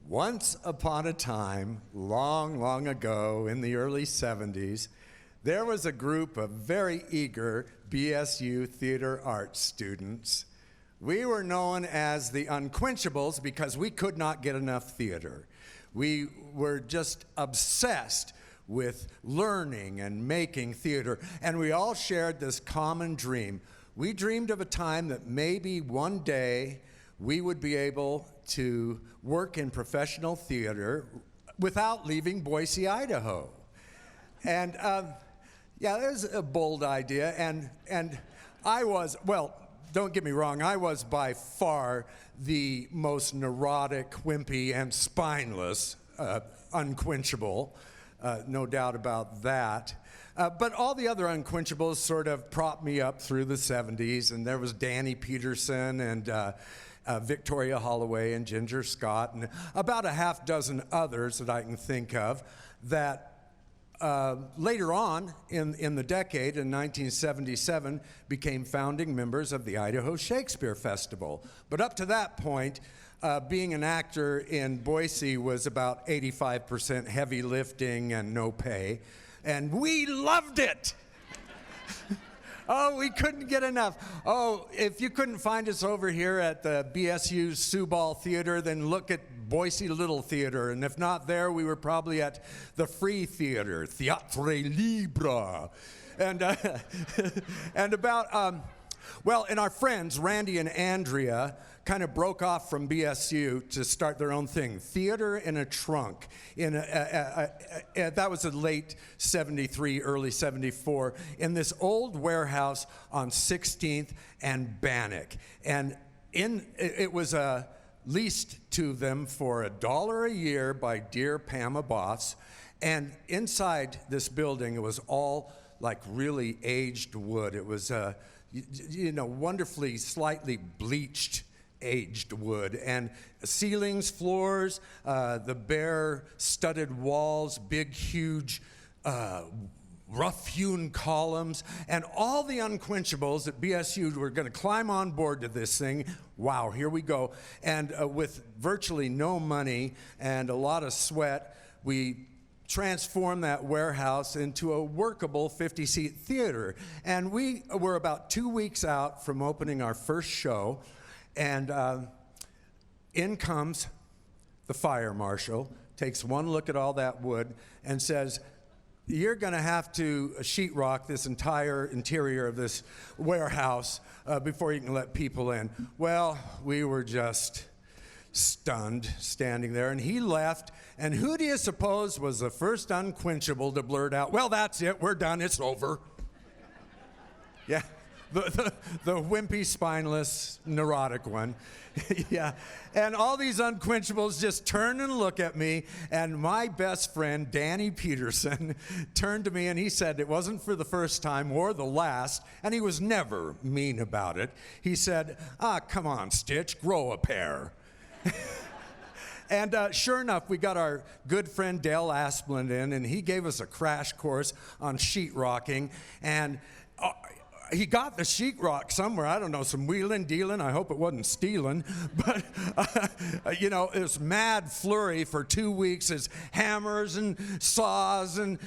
Once upon a time, long, long ago in the early 70s, there was a group of very eager BSU theater arts students. We were known as the Unquenchables because we could not get enough theater. We were just obsessed with learning and making theater, and we all shared this common dream. We dreamed of a time that maybe one day we would be able to work in professional theater without leaving Boise, Idaho. And yeah, it was a bold idea, and I was, well, don't get me wrong, I was by far the most neurotic, wimpy, and spineless unquenchable, no doubt about that. But all the other unquenchables sort of propped me up through the 70s, and there was Danny Peterson and Victoria Holloway and Ginger Scott and about a half dozen others that I can think of that later on in the decade, in 1977, became founding members of the Idaho Shakespeare Festival. But up to that point, being an actor in Boise was about 85% heavy lifting and no pay. And we loved it! Oh, we couldn't get enough. Oh, if you couldn't find us over here at the BSU Sioux Ball Theater, then look at Boise Little Theater. And if not there, we were probably at the Free Theater, Theatre Libre. And, and about, well, and our friends, Randy and Andrea, kind of broke off from BSU to start their own thing, Theater in a Trunk. That was in late 73, early 74, in this old warehouse on 16th and Bannock. And it was leased to them for $1 a year by dear Pam Abbas. And inside this building, it was all like really aged wood. It was, you know, wonderfully, slightly bleached aged wood, and ceilings, floors, the bare studded walls, big, huge, rough-hewn columns, and all the unquenchables at BSU were going to climb on board to this thing. Wow, here we go. And with virtually no money and a lot of sweat, we transformed that warehouse into a workable 50-seat theater. And we were about 2 weeks out from opening our first show, and in comes the fire marshal, takes one look at all that wood, and says, "You're going to have to sheetrock this entire interior of this warehouse before you can let people in." Well, we were just stunned standing there, and he left, and who do you suppose was the first unquenchable to blurt out, "Well, that's it, we're done, it's over"? Yeah. The wimpy, spineless, neurotic one. Yeah. And all these unquenchables just turn and look at me, and my best friend, Danny Peterson, turned to me and he said, it wasn't for the first time or the last, and he was never mean about it. He said, come on, Stitch, grow a pair. And sure enough, we got our good friend Dale Asplund in, and he gave us a crash course on sheetrocking, and he got the sheetrock somewhere. I don't know, some wheeling, dealing. I hope it wasn't stealing. But, you know, it was mad flurry for 2 weeks. It's hammers and saws and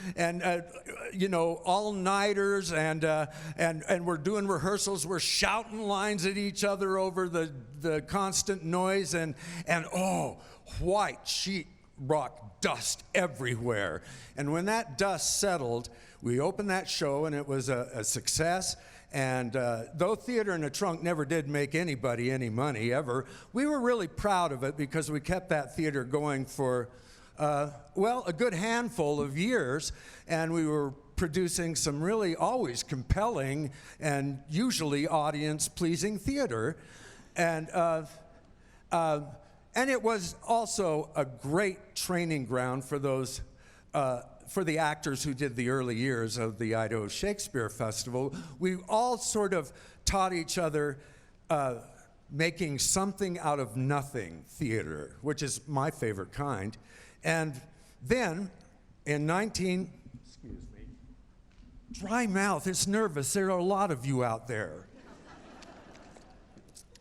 you know, all-nighters. And we're doing rehearsals. We're shouting lines at each other over the constant noise. And oh, white sheetrock dust everywhere. And when that dust settled, we opened that show, and it was a success. And though Theater in a Trunk never did make anybody any money, ever, we were really proud of it because we kept that theater going for, well, a good handful of years. And we were producing some really always compelling and usually audience-pleasing theater. And it was also a great training ground for those for the actors who did the early years of the Idaho Shakespeare Festival. We all sort of taught each other making something out of nothing theater, which is my favorite kind. And then in excuse me, dry mouth, it's nervous. There are a lot of you out there.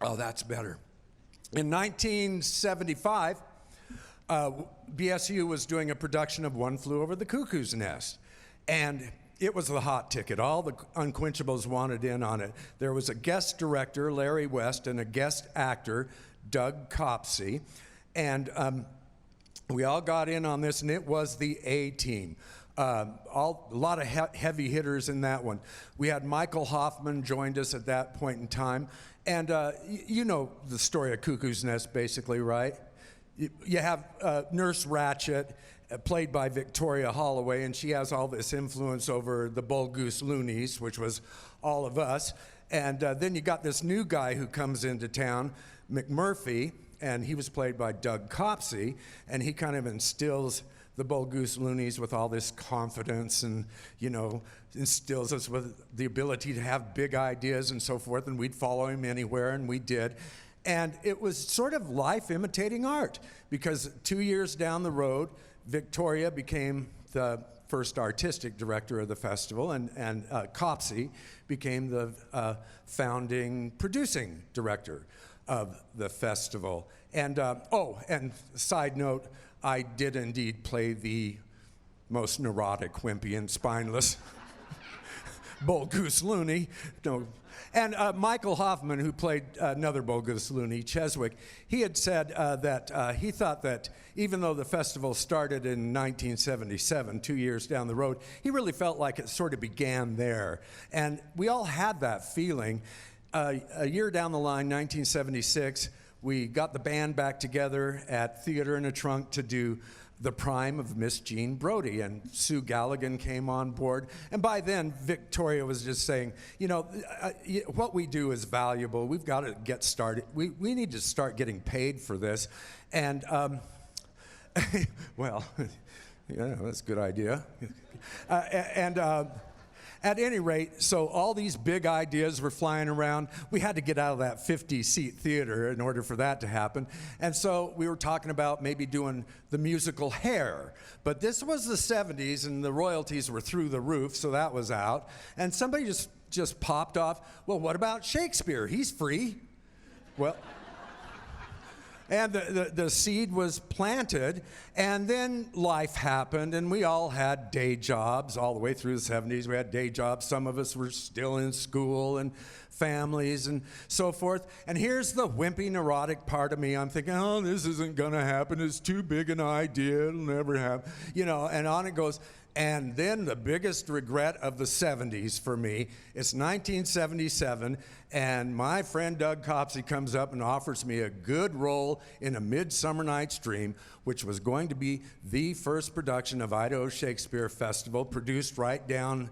Oh, that's better. In 1975, BSU was doing a production of One Flew Over the Cuckoo's Nest. And it was the hot ticket. All the Unquenchables wanted in on it. There was a guest director, Larry West, and a guest actor, Doug Copsey. And we all got in on this, and it was the A-team. A lot of heavy hitters in that one. We had Michael Hoffman joined us at that point in time. And you know the story of Cuckoo's Nest, basically, right? You have Nurse Ratched, played by Victoria Holloway, and she has all this influence over the Bull Goose Loonies, which was all of us. And then you got this new guy who comes into town, McMurphy, and he was played by Doug Copsey, and he kind of instills the Bull Goose Loonies with all this confidence and, you know, instills us with the ability to have big ideas and so forth, and we'd follow him anywhere, and we did. And it was sort of life imitating art, because 2 years down the road, Victoria became the first artistic director of the festival, and Copsey became the founding producing director of the festival. And and side note, I did indeed play the most neurotic, wimpy, and spineless Bull Goose Looney. No. And Michael Hoffman, who played another Bull Goose Looney, Cheswick, he had said that he thought that even though the festival started in 1977, 2 years down the road, he really felt like it sort of began there. And we all had that feeling. A year down the line, 1976, we got the band back together at Theater in a Trunk to do The Prime of Miss Jean Brodie, and Sue Galligan came on board. And by then, Victoria was just saying, you know, what we do is valuable. We've got to get started. We need to start getting paid for this. And, well, yeah, that's a good idea. At any rate, so all these big ideas were flying around. We had to get out of that 50-seat theater in order for that to happen. And so we were talking about maybe doing the musical Hair. But this was the 70s, and the royalties were through the roof, so that was out. And somebody just popped off, well, what about Shakespeare? He's free. Well... And the seed was planted, and then life happened, and we all had day jobs all the way through the 70s. We had day jobs. Some of us were still in school and families and so forth. And here's the wimpy, neurotic part of me. I'm thinking, oh, this isn't going to happen. It's too big an idea. It'll never happen. You know, and on it goes. And then the biggest regret of the 70s for me, it's 1977, and my friend Doug Copsey comes up and offers me a good role in A Midsummer Night's Dream, which was going to be the first production of Idaho Shakespeare Festival, produced right down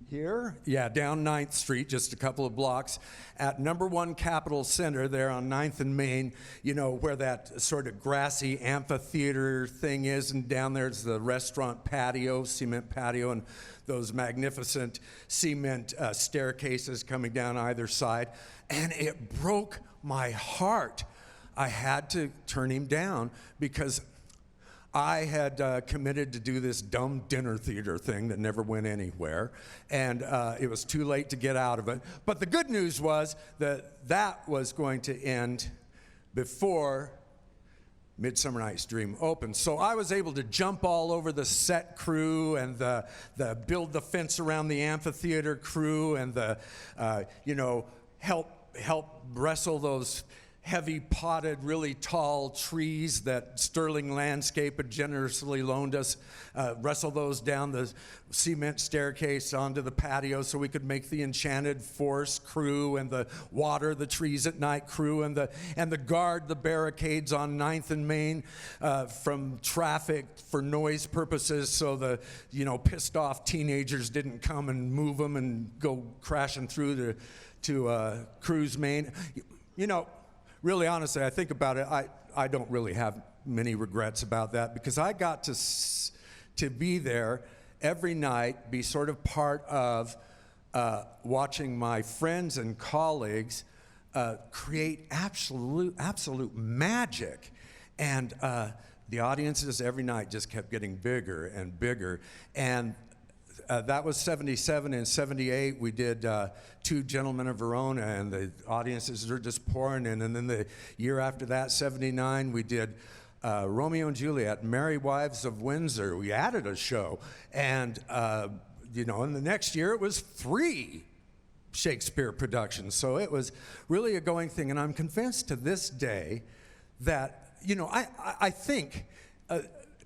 here? Yeah, down 9th Street, just a couple of blocks, at number 1 Capitol Center there on 9th and Main, you know, where that sort of grassy amphitheater thing is, and down there's the restaurant patio, cement patio, and those magnificent cement staircases coming down either side. And it broke my heart. I had to turn him down because I had committed to do this dumb dinner theater thing that never went anywhere, and it was too late to get out of it. But the good news was that that was going to end before Midsummer Night's Dream opened. So I was able to jump all over the set crew and the build the fence around the amphitheater crew and the, you know, help wrestle those heavy potted, really tall trees that Sterling Landscape had generously loaned us, wrestle those down the cement staircase onto the patio so we could make the Enchanted Forest crew and the Water the Trees at Night crew and the guard the barricades on 9th and Main from traffic for noise purposes so the, you know, pissed off teenagers didn't come and move them and go crashing through to Cruise Main. You know, really, honestly, I think about it, I don't really have many regrets about that because I got to be there every night, be sort of part of watching my friends and colleagues create absolute magic. And the audiences every night just kept getting bigger and bigger. And that was 77 and 78. We did Two Gentlemen of Verona, and the audiences were just pouring in. And then the year after that, 79, we did Romeo and Juliet, Merry Wives of Windsor. We added a show. And, in the next year it was 3 Shakespeare productions. So it was really a going thing. And I'm convinced to this day that, I think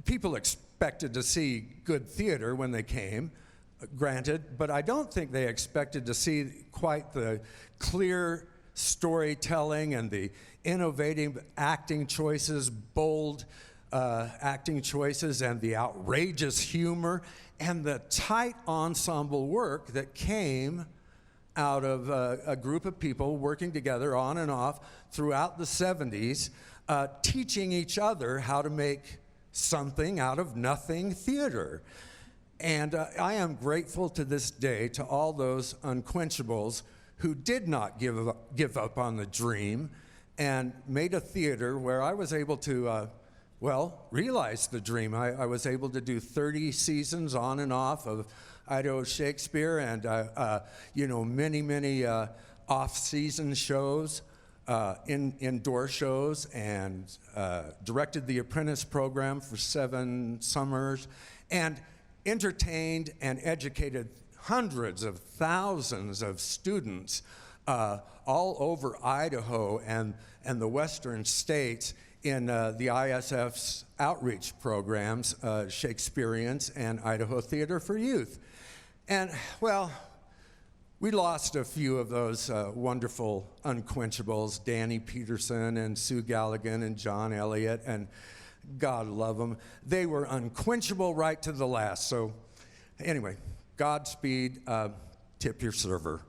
people expected to see good theater when they came, granted, but I don't think they expected to see quite the clear storytelling and the innovative acting choices, bold acting choices, and the outrageous humor, and the tight ensemble work that came out of a group of people working together on and off throughout the 70s, teaching each other how to make something out of nothing theater. And I am grateful to this day to all those unquenchables who did not give up on the dream and made a theater where I was able to, realize the dream. I was able to do 30 seasons on and off of Idaho Shakespeare and, many off-season shows, indoor shows, and directed the Apprentice program for 7 summers, and entertained and educated hundreds of thousands of students all over Idaho and the western states in the ISF's outreach programs, Shakespeareans and Idaho Theater for Youth. And, we lost a few of those wonderful unquenchables, Danny Peterson and Sue Galligan and John Elliott, and God love them. They were unquenchable right to the last. So anyway, Godspeed, tip your server.